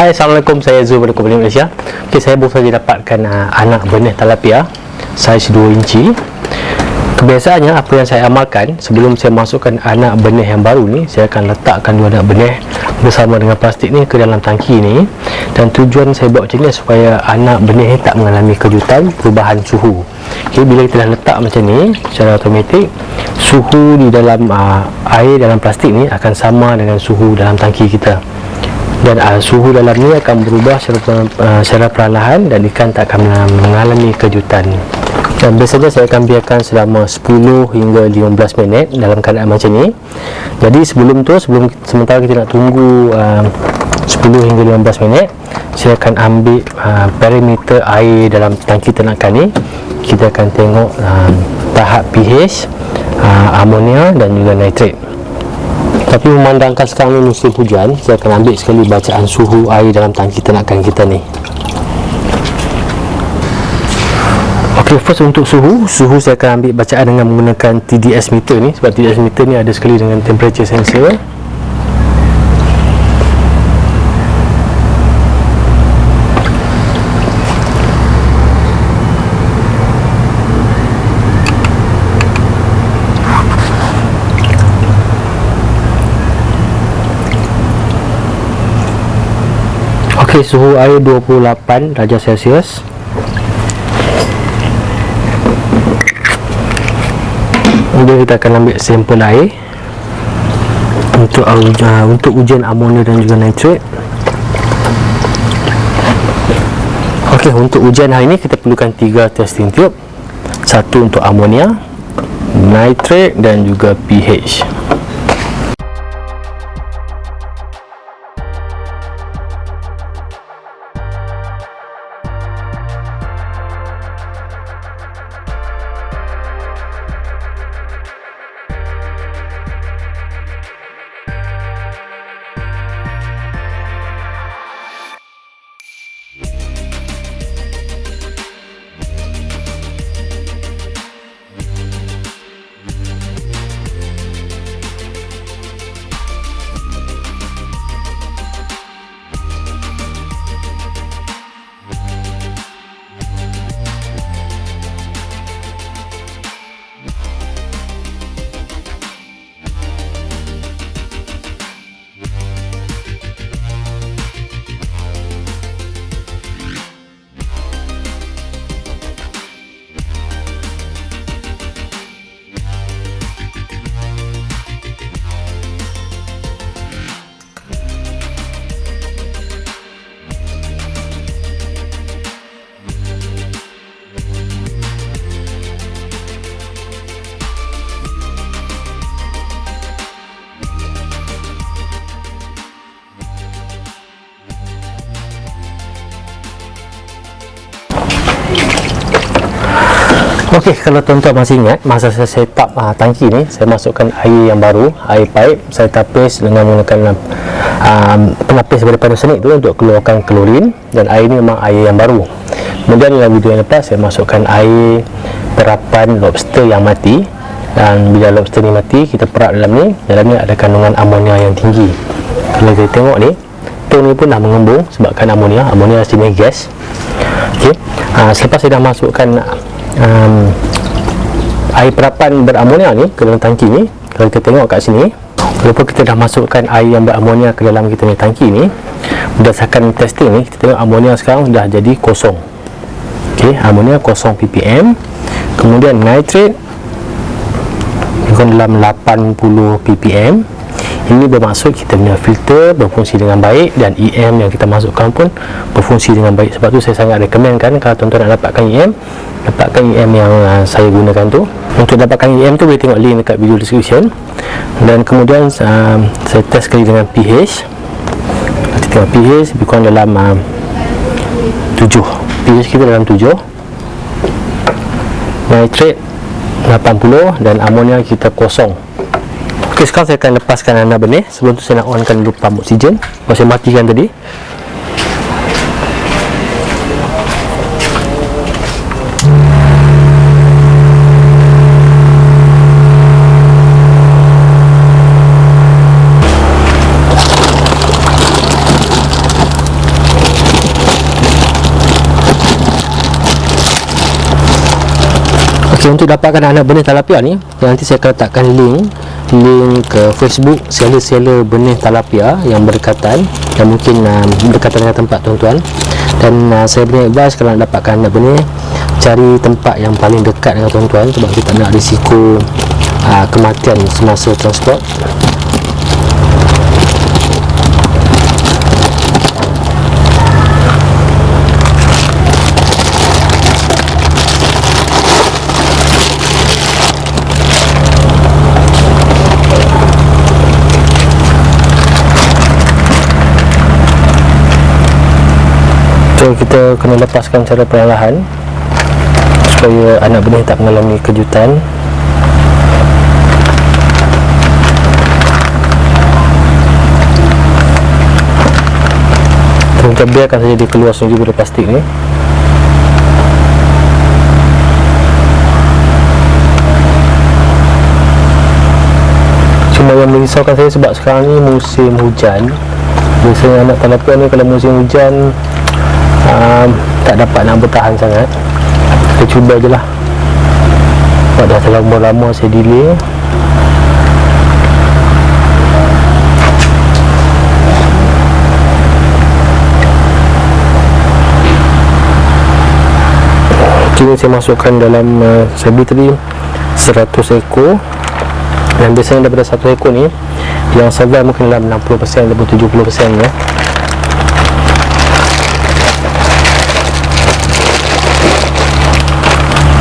Hai, Assalamualaikum. Saya Zul dari Kopi Malaysia. Okay, saya baru saja dapatkan anak benih tilapia saiz 2 inci. Kebiasaannya apa yang saya amalkan sebelum saya masukkan anak benih yang baru ni, saya akan letakkan dua anak benih bersama dengan plastik ni ke dalam tangki ni. Dan tujuan saya buat macam ni supaya anak benih ni tak mengalami kejutan perubahan suhu. Okay, bila kita dah letak macam ni secara automatik, suhu di dalam air dalam plastik ni akan sama dengan suhu dalam tangki kita. Dan suhu dalam ni akan berubah secara perlahan dan ikan tak akan mengalami kejutan. Dan biasanya saya akan biarkan selama 10 hingga 15 minit dalam keadaan macam ni. Jadi sebelum sementara kita nak tunggu 10 hingga 15 minit, saya akan ambil parameter air dalam tangki ternakan ni. Kita akan tengok tahap pH, amonia dan juga nitrat. Tapi memandangkan sekarang ni musim hujan, saya akan ambil sekali bacaan suhu air dalam tangki ternakan kita ni. Ok, first untuk suhu saya akan ambil bacaan dengan menggunakan TDS meter ni, sebab TDS meter ni ada sekali dengan temperature sensor. Ok, suhu air 28 darjah Celsius. Kemudian kita akan ambil sampel air untuk ujian amonia dan juga nitrat. Ok, untuk ujian hari ini kita perlukan 3 testing tube. Satu untuk amonia, nitrat dan juga pH. Okey, kalau tuan-tuan masih ingat masa saya set up tangki ni, saya masukkan air yang baru, air pipe, saya tapis dengan menggunakan penapis daripada Panasonic tu untuk keluarkan klorin, dan air ni memang air yang baru. Kemudian dalam video yang lepas saya masukkan air perapan lobster yang mati, dan bila lobster ni mati kita perak dalam ni ada kandungan amonia yang tinggi. Kalau kita tengok ni, tone ni pun dah mengembung sebabkan amonia jenis gas. Okey, selepas saya dah masukkan air perapan beramonia ni ke dalam tangki ni, kalau kita tengok kat sini, walaupun kita dah masukkan air yang beramonia ke dalam kita ni tangki ni, berdasarkan testing ni kita tengok amonia sekarang dah jadi kosong. Okey, amonia 0 ppm. Kemudian nitrat dalam 80 ppm. Ini bermaksud kita punya filter berfungsi dengan baik, dan EM yang kita masukkan pun berfungsi dengan baik. Sebab tu saya sangat rekomenkan kalau tuan-tuan nak dapatkan EM yang saya gunakan tu. Untuk dapatkan EM tu boleh tengok link dekat video description. Dan kemudian saya test sekali dengan pH. Kita tengok pH lebih kurang dalam 7. pH kita dalam 7. Nitrat 80 dan amonia kita kosong. Ok, sekarang saya akan lepaskan anak benih. Sebelum tu saya nak onkan dulu pump oksigen. Saya matikan tadi. Okay, untuk dapatkan anak benih tilapia ni, nanti saya akan letakkan link ke Facebook seller-seller benih tilapia yang berdekatan, yang mungkin berdekatan dengan tempat tuan-tuan. Dan saya punya advice, kalau nak dapatkan anak benih, cari tempat yang paling dekat dengan tuan-tuan, sebab kita tak nak risiko kematian semasa transport. Kita kena lepaskan secara perlahan supaya anak benih tak mengalami kejutan. Kita biarkan saja dia keluar sendiri dari plastik ni. Cuma yang merisaukan saya sebab sekarang ni musim hujan. Biasanya anak tilapia ni kalau musim hujan tak dapat nak bertahan sangat. Kita cuba je lah, sebab dah terlalu lama saya delay. Kini saya masukkan dalam saya beli tadi 100 ekor, dan biasanya daripada 1 ekor ni yang survive mungkin dalam 60% atau 70% ya.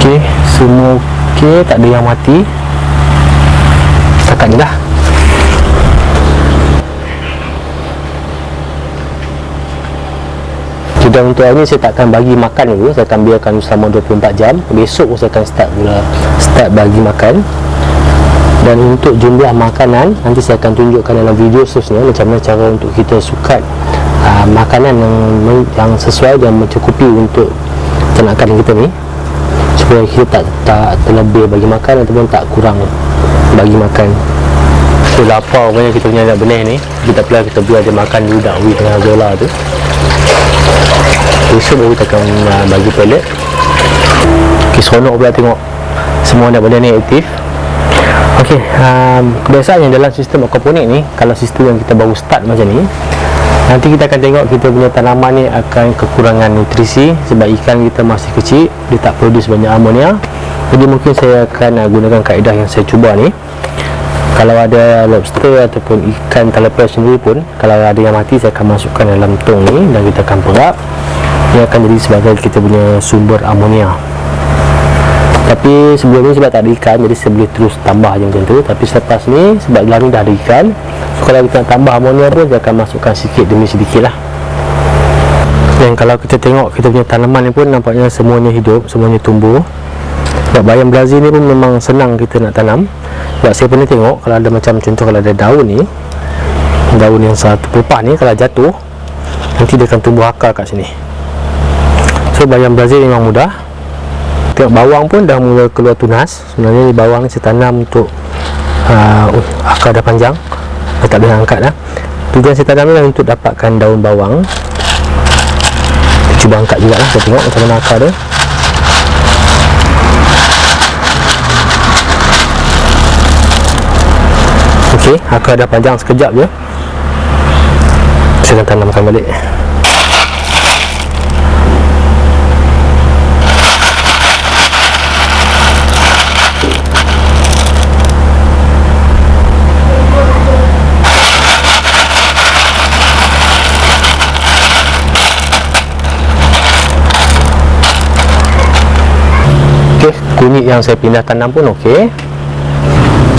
Okey, semua okey, tak ada yang mati. Setakat ni dah. Dan untuk hari ni saya tak akan bagi makan dulu, saya akan biarkan selama 24 jam. Besok saya akan start bagi makan. Dan untuk jumlah makanan, nanti saya akan tunjukkan dalam video seterusnya macam mana cara untuk kita sukat makanan yang sesuai dan mencukupi untuk ternakan kita ni, supaya kita tak terlebih bagi makan ataupun tak kurang bagi makan. So lapar rupanya kita punya anak benih ni. Kita tak perlu, kita biar dia makan dulu dakwi tengah zola tu. Besok baru kita akan bagi pellet. Okay, seronok pula tengok semua anak benih ni aktif. Ok, kebiasaannya dalam sistem aquaponik ni, kalau sistem yang kita baru start macam ni, nanti kita akan tengok kita punya tanaman ni akan kekurangan nutrisi sebab ikan kita masih kecil, dia tak produce banyak amonia. Jadi mungkin saya akan gunakan kaedah yang saya cuba ni. Kalau ada lobster ataupun ikan tilapia sendiri pun, kalau ada yang mati, saya akan masukkan dalam tong ni dan kita akan perap. Ia akan jadi sebagai kita punya sumber amonia. Tapi sebelum ni sebab tak ada ikan, jadi saya boleh terus tambah je macam tu. Tapi selepas ni, sebab dalam ni dah ada ikan, so kalau kita nak tambah amonia pun, saya akan masukkan sikit demi sedikit lah. Dan kalau kita tengok kita punya tanaman ni pun nampaknya semuanya hidup, semuanya tumbuh. Sebab bayam Brazil ni pun memang senang kita nak tanam. Sebab saya pernah tengok kalau ada macam contoh, kalau ada daun ni, daun yang satu pelepah ni, kalau jatuh nanti dia akan tumbuh akar kat sini. So bayam Brazil memang mudah. Tengok bawang pun dah mula keluar tunas. Sebenarnya bawang ni saya tanam untuk akar dah panjang, saya tak boleh angkat dah. Tujuan saya tanam ni adalah untuk dapatkan daun bawang. Cuba angkat juga lah, saya tengok macam mana akar dia. Ok, akar dah panjang, sekejap je saya akan tanamkan balik. Ok, kunyit yang saya pindah tanam pun ok.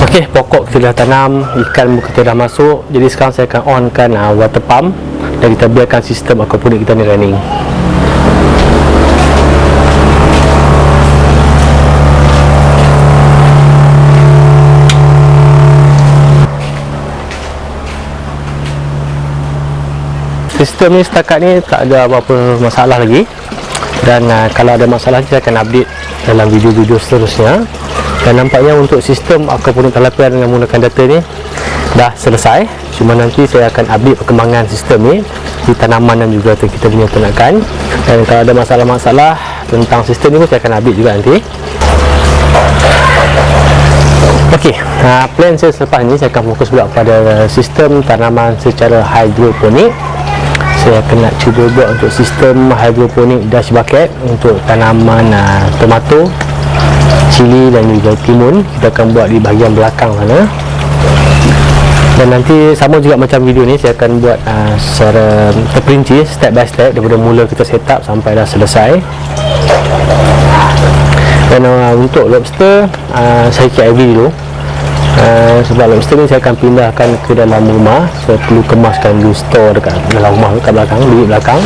Ok, pokok kita dah tanam, ikan kita dah masuk. Jadi sekarang saya akan onkan water pump dan kita biarkan sistem aquaponik kita ni running. Sistem ni setakat ni tak ada apa-apa masalah lagi. Dan kalau ada masalah saya akan update dalam video-video seterusnya. Dan nampaknya untuk sistem aquaponik tilapia dengan menggunakan data ni dah selesai. Cuma nanti saya akan update perkembangan sistem ni di tanaman dan juga kita punya ternakan. Dan kalau ada masalah-masalah tentang sistem ni pun saya akan update juga nanti. Okey, plan saya selepas ni saya akan fokus pula pada sistem tanaman secara hidroponik. Saya akan nak cuba buat untuk sistem hidroponik dash bucket untuk tanaman tomato, cili dan juga timun. Kita akan buat di bahagian belakang sana. Dan nanti sama juga macam video ni, saya akan buat secara terperinci, step by step, daripada mula kita set up sampai dah selesai. Dan untuk lobster, saya KIV dulu. Sebab lobster ni saya akan pindahkan ke dalam rumah. Saya perlu kemaskan dulu, store dekat dalam rumah, dekat belakang, bilik belakang.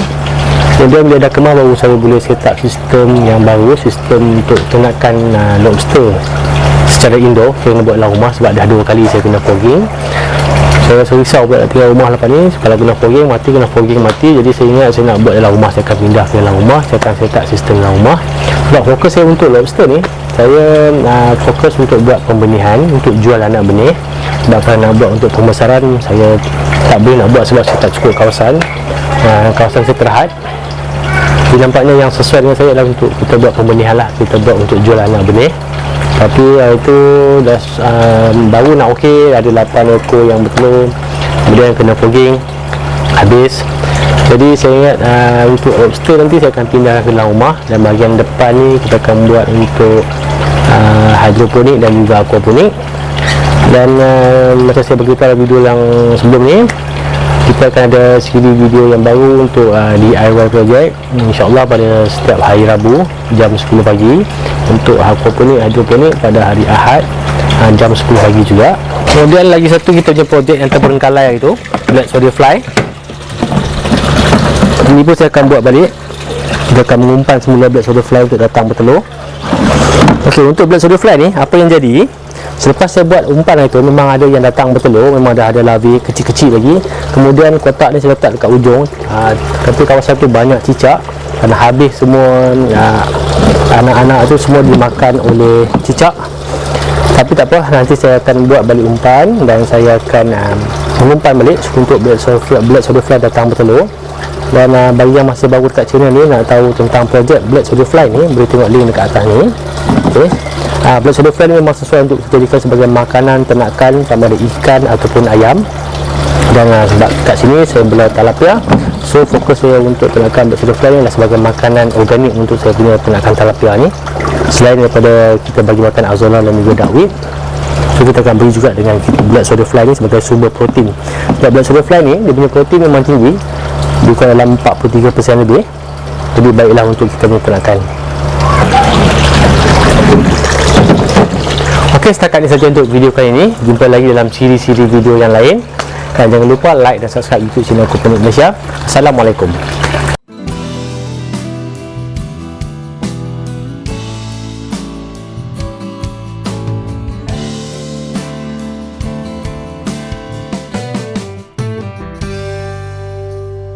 Kemudian bila dah kemas, baru saya boleh set up sistem yang baru, sistem untuk ternakan lobster secara indoor. Saya kena buat dalam rumah sebab dah 2 kali saya kena fogging. Saya rasa risau pula nak tinggal rumah lepas ni. Kalau kena fogging mati, kena fogging mati. Jadi saya ingat saya nak buat dalam rumah, saya akan pindah ke dalam rumah. Saya akan set up sistem dalam rumah. Sebab fokus saya untuk lobster ni, saya fokus untuk buat pembenihan, untuk jual anak benih. Sebab kalau nak buat untuk pembesaran, saya tak boleh nak buat sebab saya tak cukup kawasan. Kawasan saya terhad. Jadi nampaknya yang sesuai dengan saya adalah untuk kita buat pembenihan lah. Kita buat untuk jual anak benih. Tapi itu dah baru nak okey, ada 8 ekor yang bertelur, kemudian kena fogging habis. Jadi saya ingat untuk lobster nanti saya akan pindah ke dalam rumah, dan bahagian depan ni kita akan buat untuk hidroponik dan juga aquaponik. Dan macam saya beritahu dalam video yang sebelum ni, kita akan ada siri video yang baru untuk DIY project, InsyaAllah pada setiap hari Rabu jam 10 pagi. Untuk aquaponik, hidroponik pada hari Ahad jam 10 pagi juga. Kemudian lagi satu kita punya projek yang terbengkalai itu, black soldier fly. Ini pun saya akan buat balik. Kita akan mengumpan semula black soldier fly untuk datang bertelur. Okey, untuk black soldier fly ni, apa yang jadi, selepas saya buat umpan itu, memang ada yang datang bertelur, memang dah ada larvae kecil-kecil lagi. Kemudian kotak ni saya letak dekat ujung, tapi kawasan tu banyak cicak, kerana habis semua anak-anak tu semua dimakan oleh cicak. Tapi tak apa, nanti saya akan buat balik umpan, dan saya akan mengumpan balik untuk black soldier fly datang bertelur. Dan bagi yang masih baru dekat channel ni, nak tahu tentang projek black soldier fly ni, boleh tengok link dekat atas ni. Okey, black soldier fly ni memang sesuai untuk dijadikan sebagai makanan ternakan, sama ada ikan ataupun ayam. Dan sebab kat sini saya bela tilapia, so fokus saya untuk ternakan black soldier fly ni adalah sebagai makanan organik untuk saya punya ternakan tilapia ni. Selain daripada kita bagi makan azolla dan juga duckweed, so kita akan beri juga dengan black soldier fly ni sebagai sumber protein. Sebab black soldier fly ni, dia punya protein memang tinggi, bukan dalam 43% lebih. Jadi baiklah untuk kita punya ternakan. Okey, setakat ini saja untuk video kali ini. Jumpa lagi dalam siri-siri video yang lain. Dan jangan lupa like dan subscribe YouTube channel Aquaponik Malaysia. Assalamualaikum.